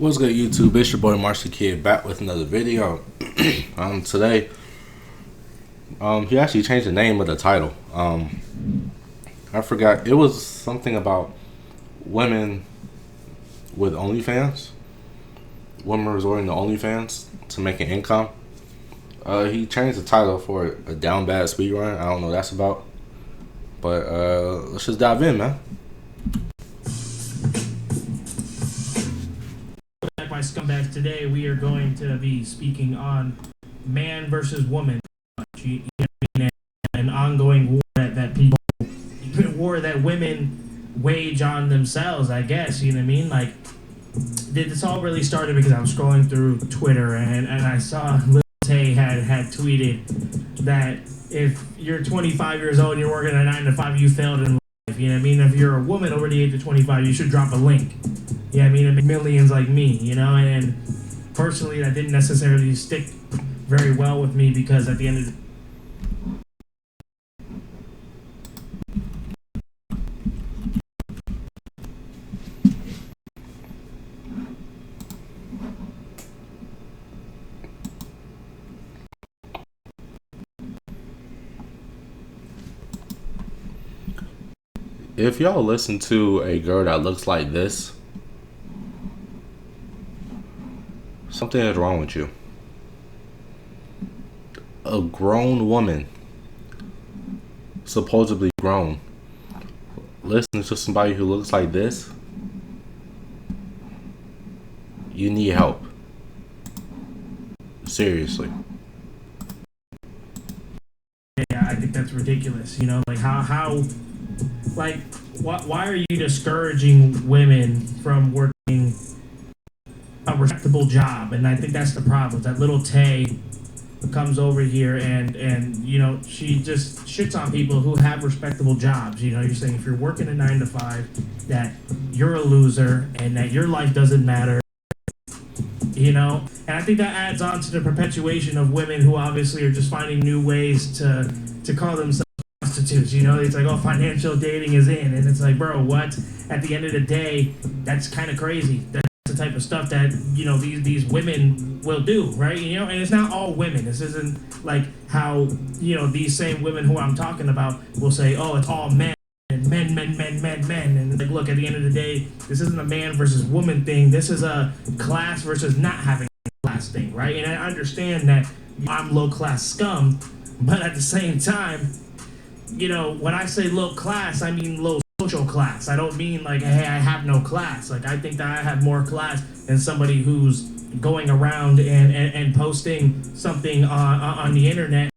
What's good, YouTube? It's your boy Marcy Kid back with another video. Today, he actually changed the name of the title. I forgot. It was something about women with OnlyFans. Women resorting to OnlyFans to make an income. He changed the title for a down bad speed run. I don't know what that's about. But let's just dive in, man. My scumbags, today we are going to be speaking on man versus woman, an ongoing war that women wage on themselves, I guess. You know what I mean? Like, this all really started because I was scrolling through Twitter and I saw Lil Tay had tweeted that if you're 25 years old and you're working a 9 to 5, you failed in life. You know what I mean? If you're a woman over the age of 25, you should drop a link. Yeah, I mean, millions like me, you know, and personally, that didn't necessarily stick very well with me because at the end of the If y'all listen to a girl that looks like this, something is wrong with you. A grown woman, supposedly grown, listening to somebody who looks like this, you need help. Seriously. yeah, I think that's ridiculous. You know, like why are you discouraging women from working a respectable job? And I think that's the problem. That little Tay comes over here and you know, she just shits on people who have respectable jobs. You know, you're saying if you're working a 9 to 5 that you're a loser and that your life doesn't matter. You know, and I think that adds on to the perpetuation of women who obviously are just finding new ways to call themselves prostitutes. You know, it's like, oh, financial dating is in, and it's like, bro, what? At the end of the day, that's kind of crazy. That's the type of stuff that, you know, these women will do, right? You know, and it's not all women. This isn't like how, you know, these same women who I'm talking about will say, oh, it's all men. And men. And like, look, at the end of the day, this isn't a man versus woman thing. This is a class versus not having a class thing, right? And I understand that I'm low class scum, but at the same time, you know, when I say low class, I mean low social class. I don't mean like, hey, I have no class. Like, I think that I have more class than somebody who's going around and posting something on the internet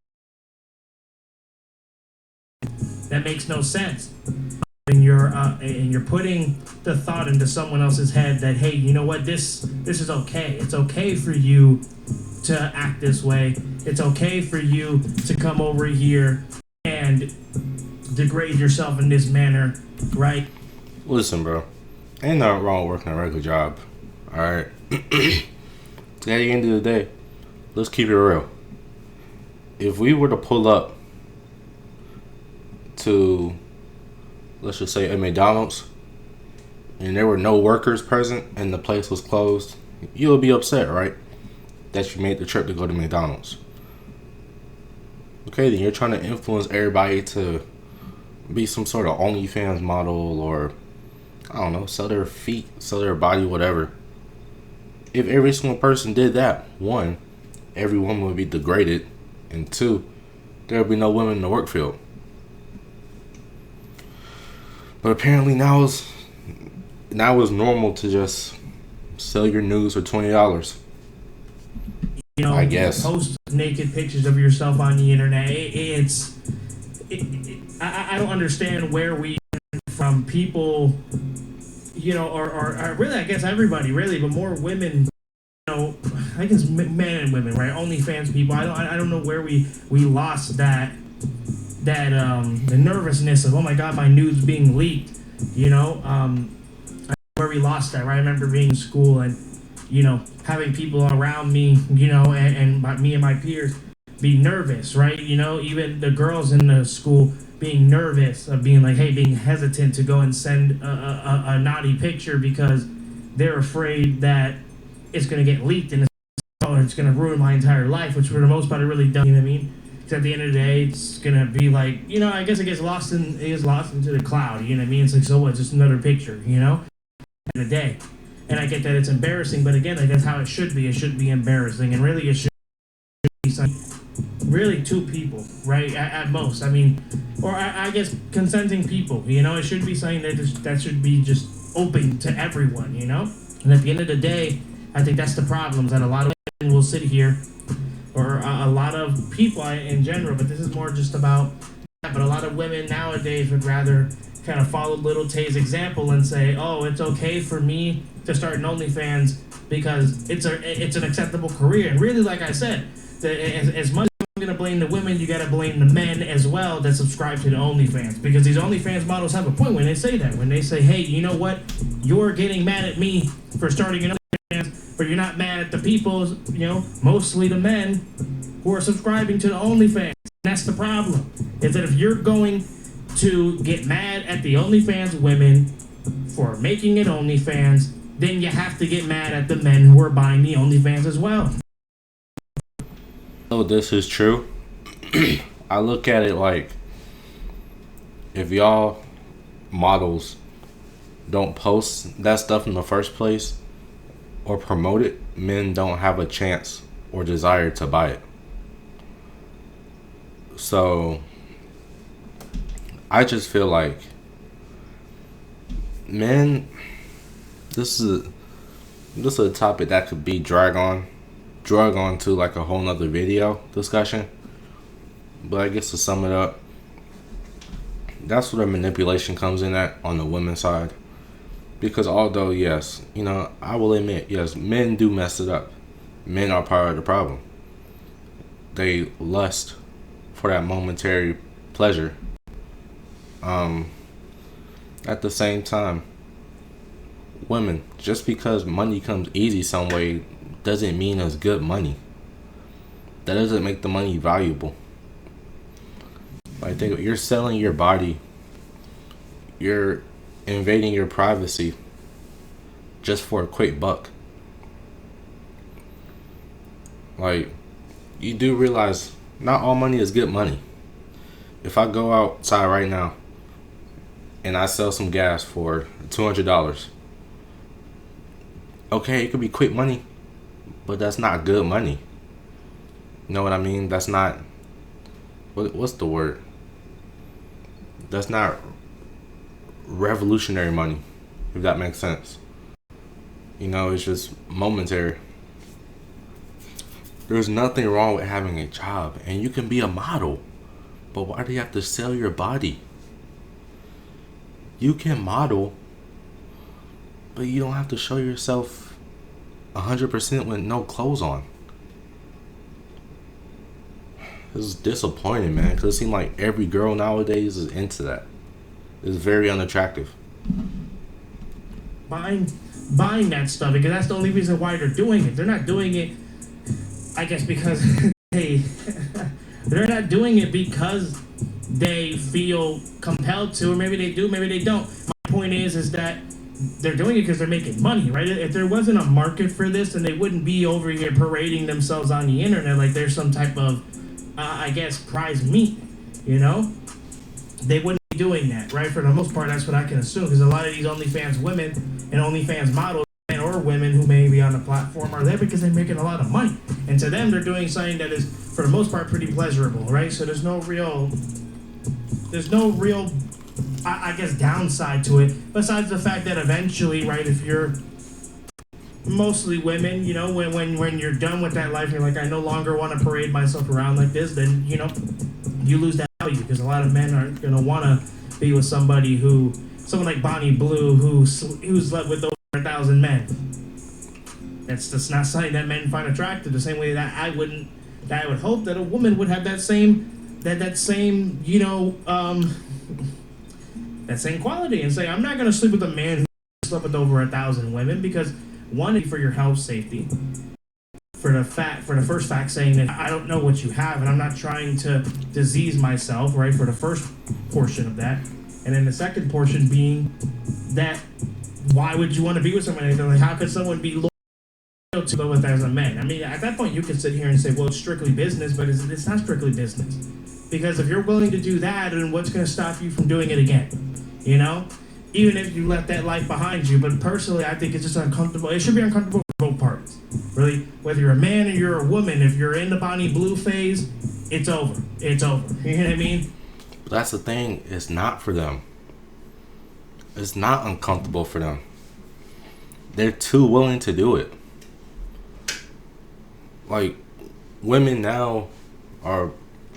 that makes no sense. And you're putting the thought into someone else's head that, hey, you know what, this is okay. It's okay for you to act this way. It's okay for you to come over here and degrade yourself in this manner, right? Listen, bro. Ain't nothing wrong with working a regular job. Alright? At the end of the day, let's keep it real. If we were to pull up to, let's just say, a McDonald's, and there were no workers present and the place was closed, you would be upset, right? That you made the trip to go to McDonald's. Okay, then you're trying to influence everybody to be some sort of OnlyFans model, or I don't know, sell their feet, sell their body, whatever. If every single person did that, one, every woman would be degraded, and two, there would be no women in the work field. But apparently now it's normal to just sell your nudes for $20. You know, I guess. Post naked pictures of yourself on the internet. I don't understand where we from people, you know, or really, I guess everybody really, but more women. You know, I guess men and women, right? OnlyFans people. I don't know where we lost that the nervousness of, oh my god, my nudes being leaked. You know, where we lost that, right? I remember being in school and, you know, having people around me, you know, and me and my peers be nervous, right? You know, even the girls in the school being nervous, of being like, hey, being hesitant to go and send a naughty picture because they're afraid that it's going to get leaked and it's going to ruin my entire life, which for the most part it really does. You know what I mean? Because at the end of the day, it's going to be like, I guess it gets lost into the cloud. You know what I mean? It's like, so what? It's just another picture. At the day. And I get that it's embarrassing, but again, like, that's how it should be. It should be embarrassing, and really, it should be something. Really, two people, right? At most. I mean, or I guess consenting people. It should be something that should be just open to everyone. And at the end of the day, I think that's the problem. That a lot of women will sit here, or a lot of people in general. But this is more just about. But a lot of women nowadays would rather kind of follow Little Tay's example and say, "Oh, it's okay for me to start an OnlyFans because it's an acceptable career." And really, like I said, as much as I'm gonna blame the women, you gotta blame the men as well that subscribe to the OnlyFans, because these OnlyFans models have a point when they say that. When they say, "Hey, you know what? You're getting mad at me for starting an OnlyFans, but you're not mad at the people, mostly the men who are subscribing to the OnlyFans." And that's the problem. Is that if you're going to get mad at the OnlyFans women for making it OnlyFans, then you have to get mad at the men who are buying the OnlyFans as well. So this is true. I look at it like, if y'all models don't post that stuff in the first place or promote it, men don't have a chance or desire to buy it. So I just feel like men, this is a topic that could be drug on to like a whole nother video discussion. But I guess to sum it up, that's where the manipulation comes in at on the women's side. Because although, yes, I will admit, yes, men do mess it up. Men are part of the problem. They lust for that momentary pleasure. At the same time, women, just because money comes easy some way doesn't mean it's good money. That doesn't make the money valuable. Like, think, you're selling your body, you're invading your privacy just for a quick buck. Like, you do realize not all money is good money. If I go outside right now and I sell some gas for $200, okay, it could be quick money, but that's not good money. You know what I mean? That's not, what's the word? That's not revolutionary money, if that makes sense. It's just momentary. There's nothing wrong with having a job, and you can be a model, but why do you have to sell your body? You can model, but you don't have to show yourself 100% with no clothes on. This is disappointing, man, because it seems like every girl nowadays is into that. It's very unattractive. Buying that stuff, because that's the only reason why they're doing it. They're not doing it, I guess, because they're not doing it because they feel compelled to, or maybe they do, maybe they don't. My point is that they're doing it because they're making money, right? If there wasn't a market for this, then they wouldn't be over here parading themselves on the internet like there's some type of, I guess, prize meat, They wouldn't be doing that, right? For the most part, that's what I can assume, because a lot of these OnlyFans women and OnlyFans models, men or women who may be on the platform, are there because they're making a lot of money. And to them, they're doing something that is, for the most part, pretty pleasurable, right? So there's no real, I guess, downside to it, besides the fact that eventually, right, if you're mostly women, when you're done with that life, you're like, I no longer want to parade myself around like this, then, you lose that value, because a lot of men aren't going to want to be with someone like Bonnie Blue, who's slept with over 1,000 men. That's just not something that men find attractive, the same way that I would hope that a woman would have that same quality, and say, I'm not going to sleep with a man who slept with over 1,000 women, because one, for your health safety, for the first fact saying that I don't know what you have, and I'm not trying to disease myself, right, for the first portion of that, and then the second portion being that, why would you want to be with someone? Like, how could someone be to go with as a man. I mean, at that point, you could sit here and say, well, it's strictly business, but it's not strictly business. Because if you're willing to do that, then what's going to stop you from doing it again? You know? Even if you left that life behind you. But personally, I think it's just uncomfortable. It should be uncomfortable for both parties. Really, whether you're a man or you're a woman, if you're in the Bonnie Blue phase, it's over. It's over. You know what I mean? But that's the thing. It's not for them. It's not uncomfortable for them. They're too willing to do it. Like, women now are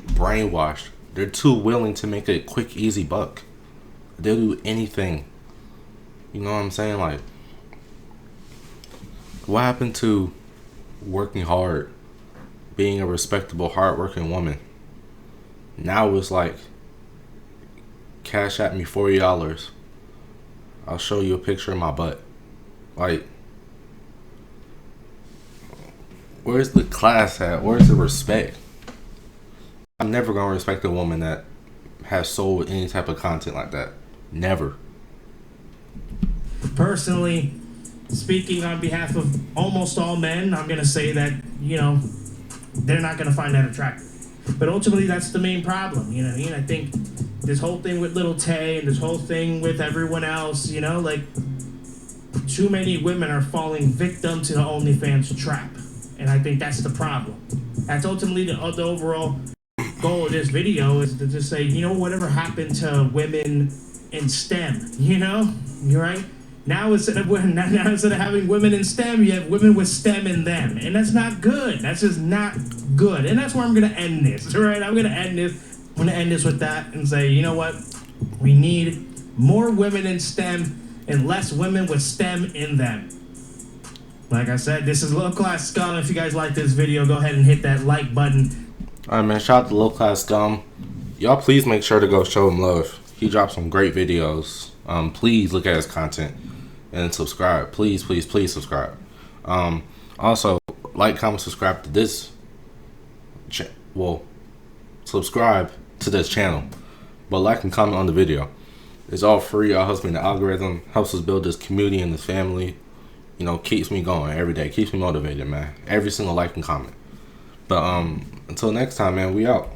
brainwashed. They're too willing to make a quick, easy buck. They'll do anything. You know what I'm saying? Like, what happened to working hard, being a respectable, hardworking woman? Now it's like, cash at me $40. I'll show you a picture of my butt. Like, where's the class at? Where's the respect? I'm never gonna respect a woman that has sold any type of content like that. Never. Personally, speaking on behalf of almost all men, I'm gonna say that, you know, they're not gonna find that attractive. But ultimately, that's the main problem. You know what I mean? I think this whole thing with Little Tay and this whole thing with everyone else, you know, like, too many women are falling victim to the OnlyFans trap. And I think that's the problem. That's ultimately the overall goal of this video, is to just say, you know, whatever happened to women in STEM, you know? You're right? Now instead of having women in STEM, you have women with STEM in them. And that's not good. That's just not good. And that's where I'm going to end this, right? I'm going to end this with that and say, you know what? We need more women in STEM and less women with STEM in them. Like I said, this is Low Class Scum. If you guys like this video, go ahead and hit that like button. Alright, man, shout out to Low Class Scum. Y'all please make sure to go show him love. He drops some great videos. Please look at his content and subscribe. Please, please, please subscribe. Also, like, comment, subscribe to this subscribe to this channel. But like and comment on the video. It's all free. Y'all helps me in the algorithm. Helps us build this community and this family. You know, keeps me going every day. Keeps me motivated, man. Every single like and comment. But until next time, man, we out.